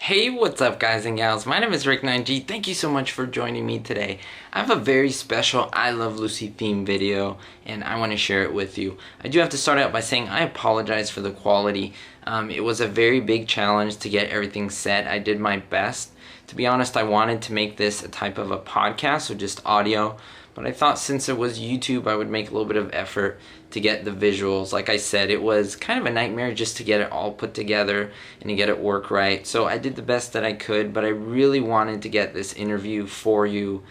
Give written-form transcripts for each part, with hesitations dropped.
Hey, what's up guys and gals? My name is Rick9G. Thank you so much for joining me today. I have a very special I Love Lucy theme video and I want to share it with you. I do have to start out by saying I apologize for the quality. It was a very big challenge to get everything set. I did my best. To be honest, I wanted to make this a type of a podcast, so just audio. But I thought since it was YouTube, I would make a little bit of effort to get the visuals. Like I said, it was kind of a nightmare just to get it all put together and to get it work right. So I did the best that I could, but I really wanted to get this interview for you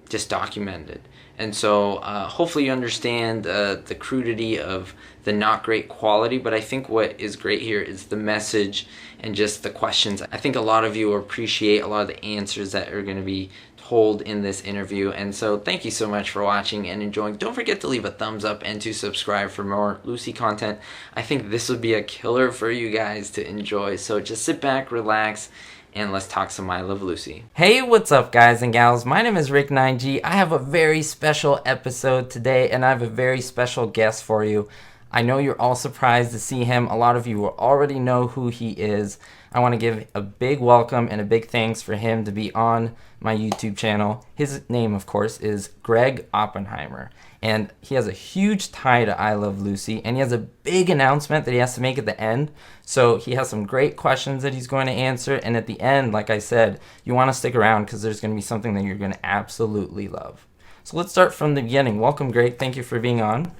just documented. And so hopefully you understand the crudity of the not great quality, but I think what is great here is the message and just the questions. I think a lot of you will appreciate a lot of the answers that are going to be told in this interview. And so thank you so much for watching and enjoying. Don't forget to leave a thumbs up and to subscribe for more Lucy content. I think this would be a killer for you guys to enjoy. So just sit back, relax, and let's talk some I Love Lucy. Hey, what's up guys and gals? My name is Rick9G. I have a very special episode today and I have a very special guest for you. I know you're all surprised to see him. A lot of you will already know who he is. I want to give a big welcome and a big thanks for him to be on my YouTube channel. His name, of course, is Jess Oppenheimer. And he has a huge tie to I Love Lucy. And he has a big announcement that he has to make at the end. So he has some great questions that he's going to answer. And at the end, like I said, you want to stick around because there's going to be something that you're going to absolutely love. So let's start from the beginning. Welcome, Greg. Thank you for being on.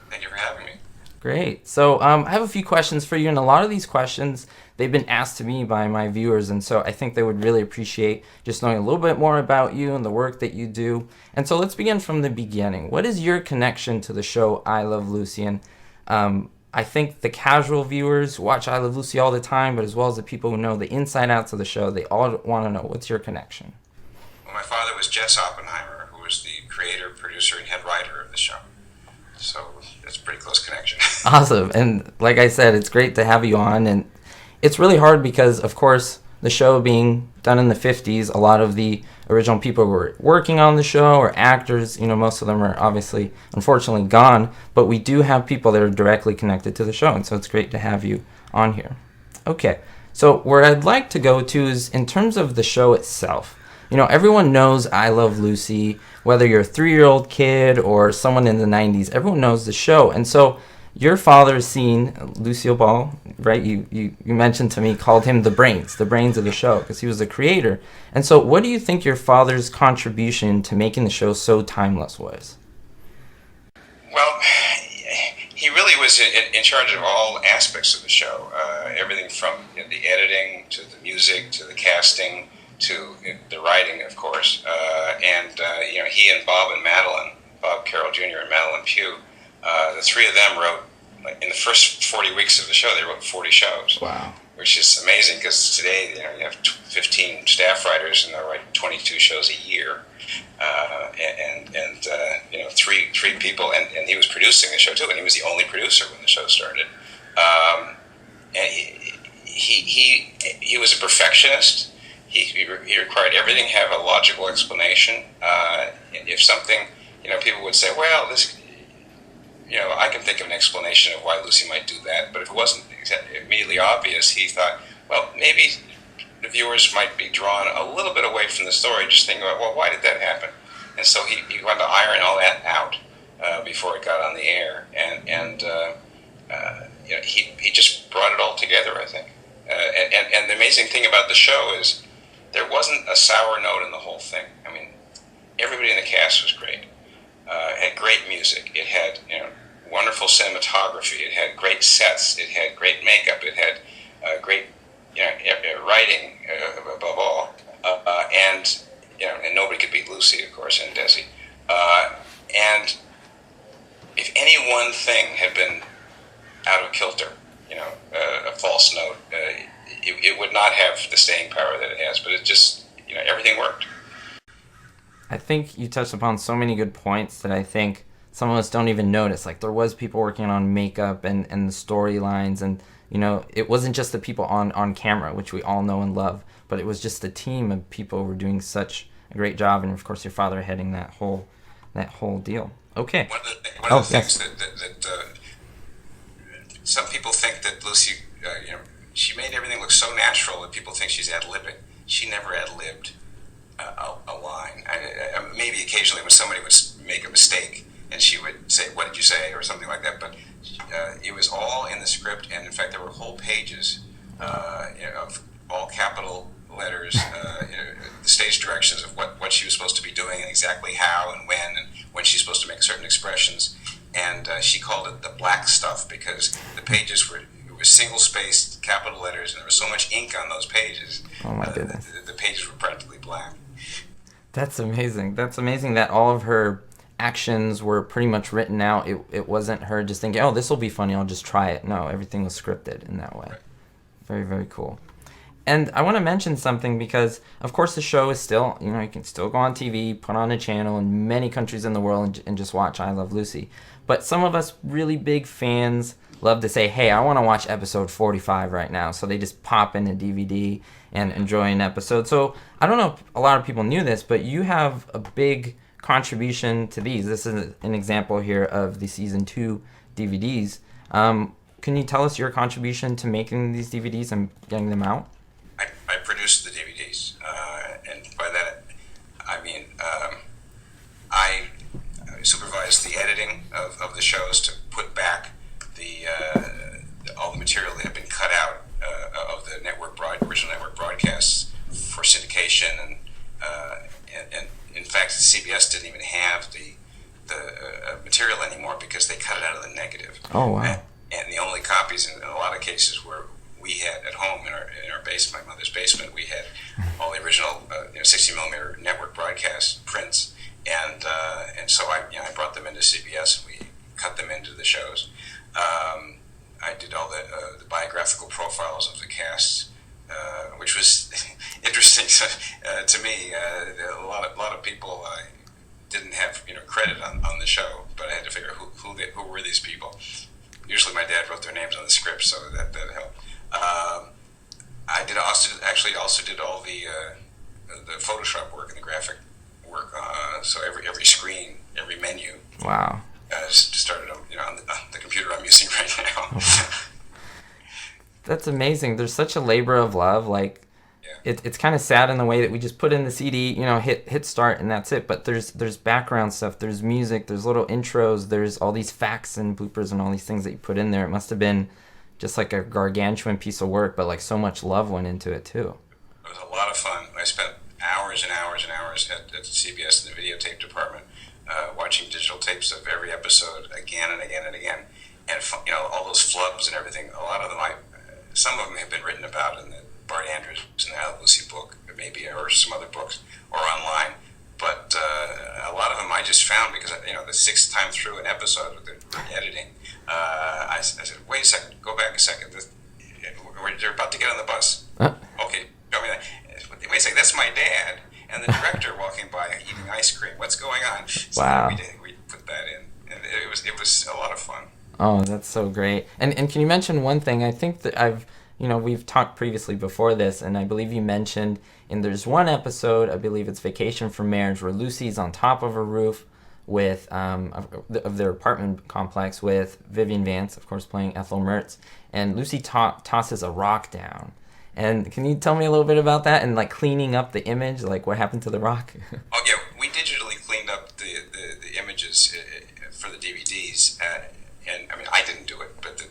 Thank you for having me. Great. So I have a few questions for you, and a lot of these questions, they've been asked to me by my viewers, and so I think they would really appreciate just knowing a little bit more about you and the work that you do. And so let's begin from the beginning. What is your connection to the show I Love Lucy? And I think the casual viewers watch I Love Lucy all the time, but as well as the people who know the inside outs of the show, they all want to know, what's your connection? Well, my father was Jess Oppenheimer, who was the creator, producer, and head writer of the show. So it's a pretty close connection. Awesome. And like I said, it's great to have you on. And it's really hard because, of course, the show being done in the 50s, a lot of the original people who were working on the show or actors, most of them are obviously, unfortunately, gone. But we do have people that are directly connected to the show. And so it's great to have you on here. Okay. So where I'd like to go to is in terms of the show itself. Everyone knows I Love Lucy, whether you're a 3-year-old kid or someone in the 90s, everyone knows the show. And so your father's seen Lucille Ball, right? You mentioned to me, called him the brains of the show because he was the creator. And so what do you think your father's contribution to making the show so timeless was? Well, he really was in charge of all aspects of the show. Everything from the editing to the music to the casting to the writing, of course. He and Bob and Madeline, Bob Carroll Jr. and Madeline Pugh, the three of them wrote, in the first 40 weeks of the show, they wrote 40 shows. Wow. Which is amazing because today, you have 15 staff writers and they're writing 22 shows a year. Three people, and he was producing the show too, and he was the only producer when the show started. And he was a perfectionist. He required everything to have a logical explanation. If something, people would say, well, this, I can think of an explanation of why Lucy might do that, but if it wasn't immediately obvious, he thought, well, maybe the viewers might be drawn a little bit away from the story, just thinking about, well, why did that happen? And so he wanted to iron all that out before it got on the air, and he just brought it all together, I think. And the amazing thing about the show is there wasn't a sour note in the whole thing. I mean, everybody in the cast was great. It had great music. It had wonderful cinematography. It had great sets. It had great makeup. It had great writing above all. And nobody could beat Lucy, of course, and Desi. And if any one thing had been out of kilter, a false note, it would not have the staying power that it has. But it just, everything worked. I think you touched upon so many good points that I think some of us don't even notice. Like there was people working on makeup and the storylines, and it wasn't just the people on camera, which we all know and love, but it was just a team of people who were doing such a great job, and of course your father heading that whole deal. Okay. One of the things that some people think that Lucy, she made everything look so natural that people think she's ad-libbing. She never ad-libbed a line. Maybe occasionally when somebody would make a mistake and she would say, "What did you say?" or something like that. But it was all in the script, and in fact, there were whole pages of all capital letters, the stage directions of what she was supposed to be doing and exactly how and when she's supposed to make certain expressions. And she called it the black stuff because the pages were single-spaced capital letters, and there was so much ink on those pages. Oh my goodness. The pages were practically black. That's amazing. That's amazing that all of her actions were pretty much written out. It wasn't her just thinking, oh, this will be funny, I'll just try it. No, everything was scripted in that way. Right. Very, very cool. And I want to mention something because, of course, the show is still, you can still go on TV, put on a channel in many countries in the world and just watch I Love Lucy. But some of us really big fans love to say, hey, I want to watch episode 45 right now. So they just pop in a DVD and enjoy an episode. So I don't know if a lot of people knew this, but you have a big contribution to these. This is an example here of the season 2 DVDs. Can you tell us your contribution to making these DVDs and getting them out? I produced the DVDs, and by that I mean I supervised the editing of the shows to put back all the material that had been cut out of the original network broadcasts for syndication, and in fact CBS didn't even have the material anymore because they cut it out of the negative. Oh wow! And the only copies in a lot of cases were we had at home in our basement, my mother's basement. We had all the original 60 millimeter network broadcast prints, and so I brought them into CBS and we cut them into the shows. I did all the biographical profiles of the casts, which was interesting to me. A lot of people didn't have credit on the show, but I had to figure out who were these people. Usually my dad wrote their names on the script, so that helped. I also did all the Photoshop work and the graphic work. So every screen, every menu. Wow. Started on the computer I'm using right now. That's amazing. There's such a labor of love. Like, yeah. it's kind of sad in the way that we just put in the CD, hit start and that's it. But there's background stuff, there's music, there's little intros, there's all these facts and bloopers and all these things that you put in there. It must have been just like a gargantuan piece of work, but like so much love went into it too. It was a lot of fun. I spent hours and hours and hours at CBS in the videotape department, watching digital tapes of every episode again and again and again, and all those flubs and everything. A lot of them, some of them have been written about in the Bart Andrews and the I Love Lucy book, maybe, or some other books, or online. But a lot of them I just found because the sixth time through an episode with the editing, I said, "Wait a second, go back a second. They're about to get on the bus. Okay, show me that. Wait a second, that's my dad and the director walking by eating ice cream. What's going on?" So wow. We put that in, and it was a lot of fun. Oh, that's so great. And can you mention one thing? I think that we've talked previously before this, and I believe you mentioned, and there's one episode, I believe it's Vacation for Marriage, where Lucy's on top of a roof with of their apartment complex with Vivian Vance, of course, playing Ethel Mertz, and Lucy tosses a rock down. And can you tell me a little bit about that and like cleaning up the image, like what happened to the rock? Oh yeah, we digitally cleaned up the images for the DVDs, and I mean I didn't do it, but the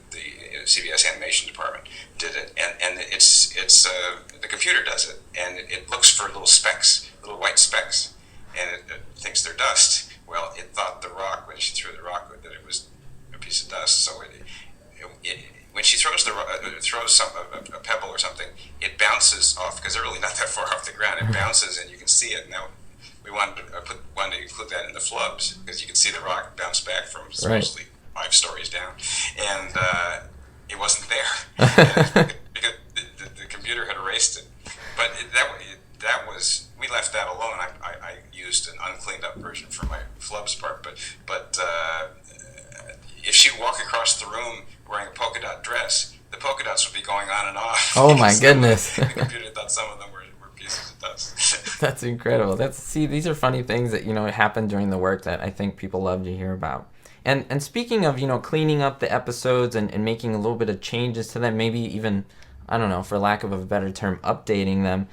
CBS animation department did it, and it's the computer does it, and it looks for little specks, little white specks, and it thinks they're dust. Well, it thought the rock, when she threw the rock, that it was a piece of dust. So when she throws a pebble or something, it bounces off because they're really not that far off the ground. It bounces and you can see it. Now we wanted to include that in the flubs because you can see the rock bounce back from supposedly 5 stories down, and it wasn't there because the computer had erased it. But that was, we left that alone. I used an uncleaned up version for my flubs part, but if she'd walk across the room wearing a polka dot dress, the polka dots would be going on and off. Oh my goodness. The computer thought some of them were pieces of dust. That's incredible. These are funny things that happen during the work that I think people love to hear about. And speaking of cleaning up the episodes and making a little bit of changes to them, maybe even I don't know, for lack of a better term, updating them.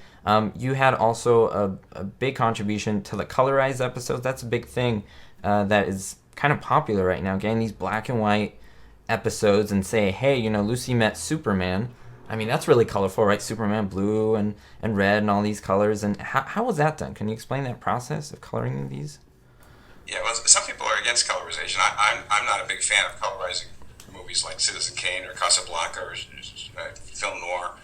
You had also a big contribution to the colorized episodes. That's a big thing that is kind of popular right now, getting these black and white episodes and say, hey, Lucy met Superman. I mean, that's really colorful, right? Superman blue and red and all these colors. And how was that done? Can you explain that process of coloring these? Yeah, well, some people are against colorization. I'm not a big fan of colorizing movies like Citizen Kane or Casablanca or film noir.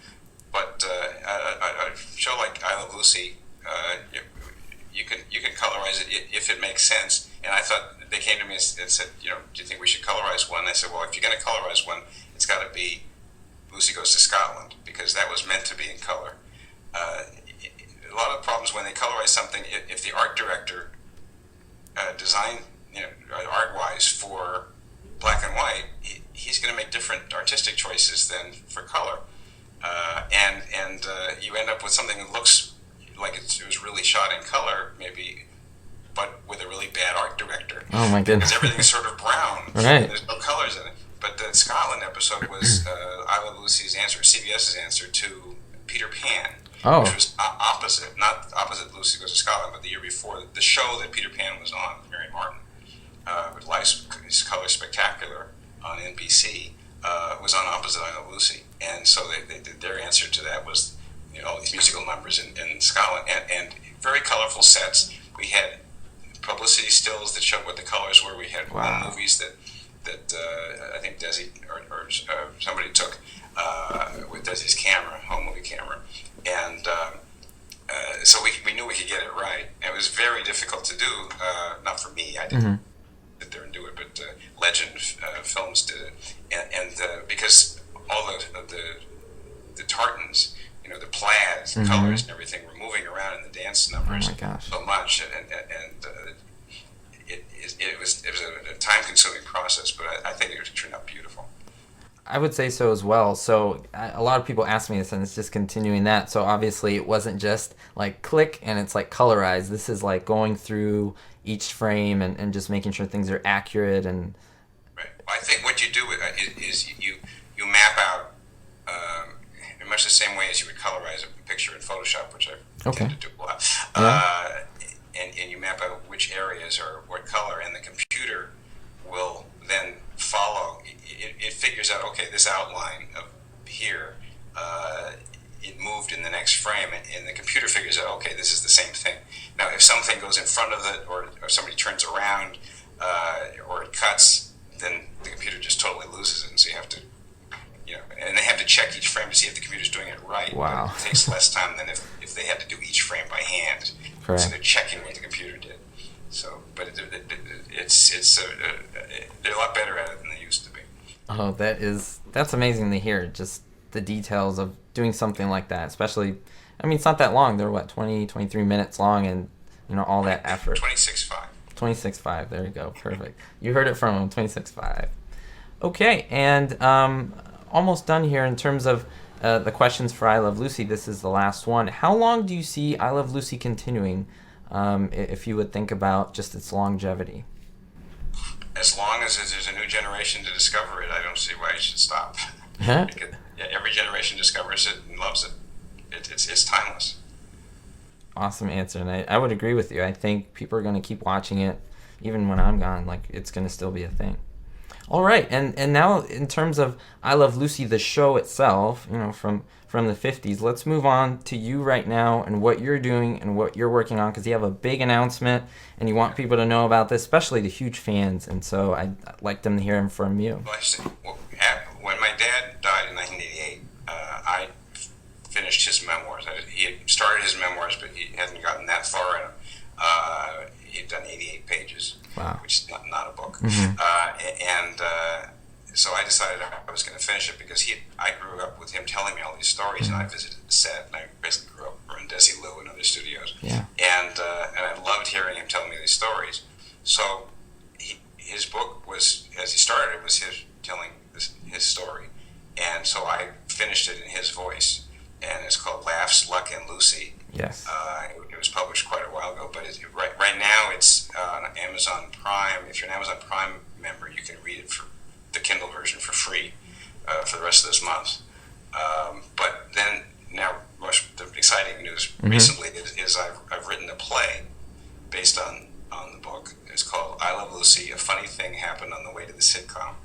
But a show like I Love Lucy, you can colorize it if it makes sense. And I thought they came to me and said, do you think we should colorize one? And I said, well, if you're going to colorize one, it's got to be Lucy Goes to Scotland, because that was meant to be in color. A lot of problems when they colorize something, if the art director designed, art-wise for black and white, he's going to make different artistic choices than for color. And you end up with something that looks like it was really shot in color, maybe, but with a really bad art director. Oh my goodness! Because everything's sort of brown, right? And there's no colors in it. But the Scotland episode was I Love Lucy's answer, CBS's answer to Peter Pan, which was opposite, not opposite Lucy Goes to Scotland, but the year before. The show that Peter Pan was on with Mary Martin, with Life's Color Spectacular on NBC, was on opposite I Love Lucy. And so they did, their answer to that was all these musical numbers in Scotland, and very colorful sets. We had publicity stills that showed what the colors were. We had home movies that I think Desi or somebody took with Desi's camera, home movie camera, and so we knew we could get it right. And it was very difficult to do. Not for me, I didn't sit there and do it, but Legend Films did it, and because all the tartans, the plaids, colors, and everything were moving around in the dance numbers so much, and it was a time-consuming process, but I think it turned out beautiful. I would say so as well. So a lot of people ask me this, and it's just continuing that. So obviously it wasn't just like click and it's like colorized. This is like going through each frame and just making sure things are accurate. And right. Well, I think what you do is you map out in much the same way as you would colorize a picture in Photoshop, which I tend to do a lot. And you map out which areas are what color, and the computer will then follow. It figures out, okay, this outline of here, it moved in the next frame, and the computer figures out, okay, this is the same thing. Now, if something goes in front of it, or somebody turns around, or it cuts, then the computer just totally loses it, and so you have to, and they have to check each frame to see if the computer's doing it right. Wow. But it takes less time than if they had to do each frame by hand. Correct. So they're checking what the computer did. So, but they're a lot better at it than they used to be. Oh, that's amazing to hear. Just the details of doing something like that, especially. I mean, it's not that long. They're 20, 23 minutes long, and all that effort. 26.5. 26.5. There you go. Perfect. You heard it from him. 26.5. Okay, and almost done here in terms of the questions for I Love Lucy. This is the last one. How long do you see I Love Lucy continuing, if you would think about just its longevity? As long as there's a new generation to discover it, I don't see why it should stop. Huh? Because, every generation discovers it and loves it. It's timeless. Awesome answer, and I would agree with you. I think people are going to keep watching it even when I'm gone. Like, it's going to still be a thing. All right, and now in terms of I Love Lucy, the show itself, from the 50s, let's move on to you right now and what you're doing and what you're working on, because you have a big announcement and you want people to know about this, especially the huge fans, and so I'd like them to hear them from you. Well, when my dad died in 1988, I finished his memoirs. He had started his memoirs, but he hadn't gotten that far in them. He'd done 88 pages, which is not a book. So I decided I was going to finish it because I grew up with him telling me all these stories, and I visited the set, and I basically grew up around Desi Lou and other studios. Yeah. And I loved hearing him telling me these stories. So his book was, as he started, it was his telling his story. And so I finished it in his voice, and it's called Laughs, Luck, and Lucy. Yes. It was published quite a while ago, but right now it's on Amazon Prime. If you're an Amazon Prime member, you can read it for the Kindle version for free for the rest of this month. But then now, the exciting news recently is I've written a play based on the book. It's called I Love Lucy, A Funny Thing Happened on the Way to the Sitcom.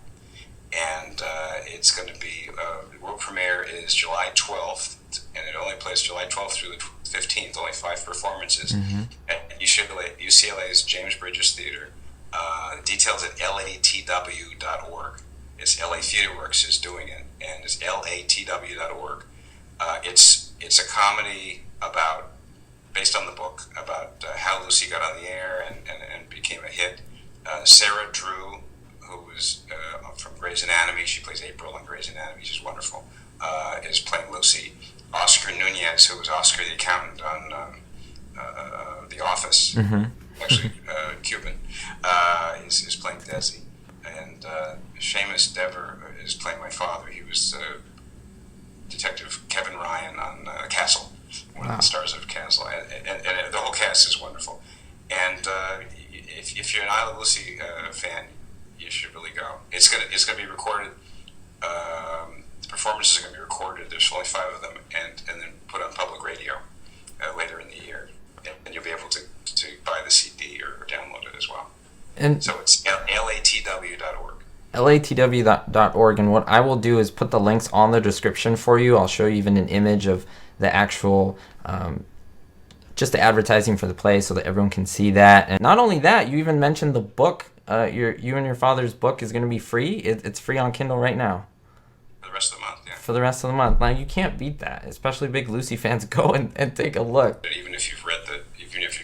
And it's going to be, the world premiere is July 12th, and it only plays July 12th through the 15th, only 5 performances at UCLA's James Bridges Theater. Details at latw.org. It's LA Theater Works is doing it, and it's latw.org. It's a comedy based on the book, about how Lucy got on the air and became a hit. Sarah Drew, who is from Grey's Anatomy, she plays April on Grey's Anatomy, she's wonderful, is playing Lucy. Oscar Nunez, who was Oscar the accountant on The Office, actually Cuban, is playing Desi. And Seamus Dever is playing my father. He was Detective Kevin Ryan on Castle, one of the stars of Castle, and the whole cast is wonderful. And if you're an I Love Lucy fan, you should really go. It's gonna be recorded. The performances are gonna be recorded. There's only 5 of them, and then put on public radio later in the year, and you'll be able to buy the CD or download it as well. And so it's latw.org. latw.org, and what I will do is put the links on the description for you. I'll show you even an image of the actual just the advertising for the play so that everyone can see that. And not only that, you even mentioned the book. You and your father's book is going to be free. It's free on Kindle right now. For the rest of the month, yeah. For the rest of the month. Now, you can't beat that, especially big Lucy fans. Go and take a look. But even if you've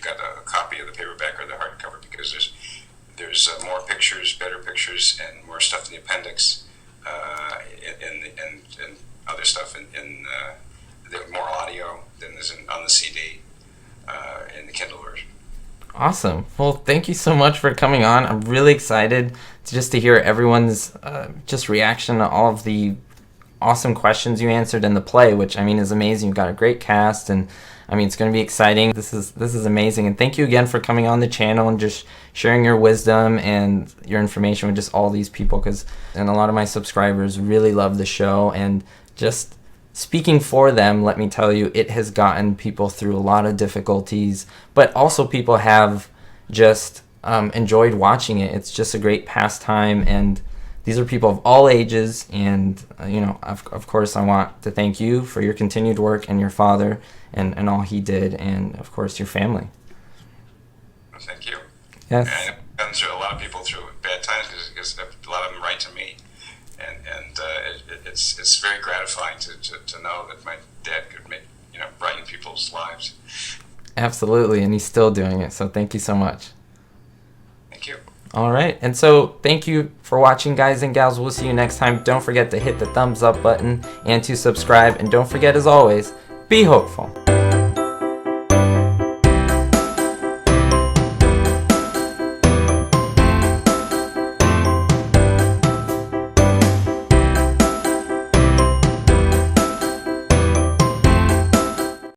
got a copy of the paperback or the hardcover, because there's more pictures, better pictures, and more stuff in the appendix, and other stuff in more audio than is on the CD in the Kindle version. Awesome. Well, thank you so much for coming on. I'm really excited to hear everyone's just reaction to all of the awesome questions you answered in the play, which I mean is amazing. You've got a great cast, and I mean it's going to be exciting. This is amazing, and thank you again for coming on the channel and just sharing your wisdom and your information with just all these people, and a lot of my subscribers really love the show, and just speaking for them, let me tell you, it has gotten people through a lot of difficulties, but also people have just enjoyed watching it. It's just a great pastime, and these are people of all ages, and of course I want to thank you for your continued work, and your father and all he did, and of course your family. Well, thank you. Yes. And I've gone through a lot of people through bad times because a lot of them write to me, and it's very gratifying to know that my dad could brighten people's lives. Absolutely, and he's still doing it. So thank you so much. Thank you. All right, and so thank you for watching, guys and gals. We'll see you next time. Don't forget to hit the thumbs up button and to subscribe, and don't forget, as always, be hopeful.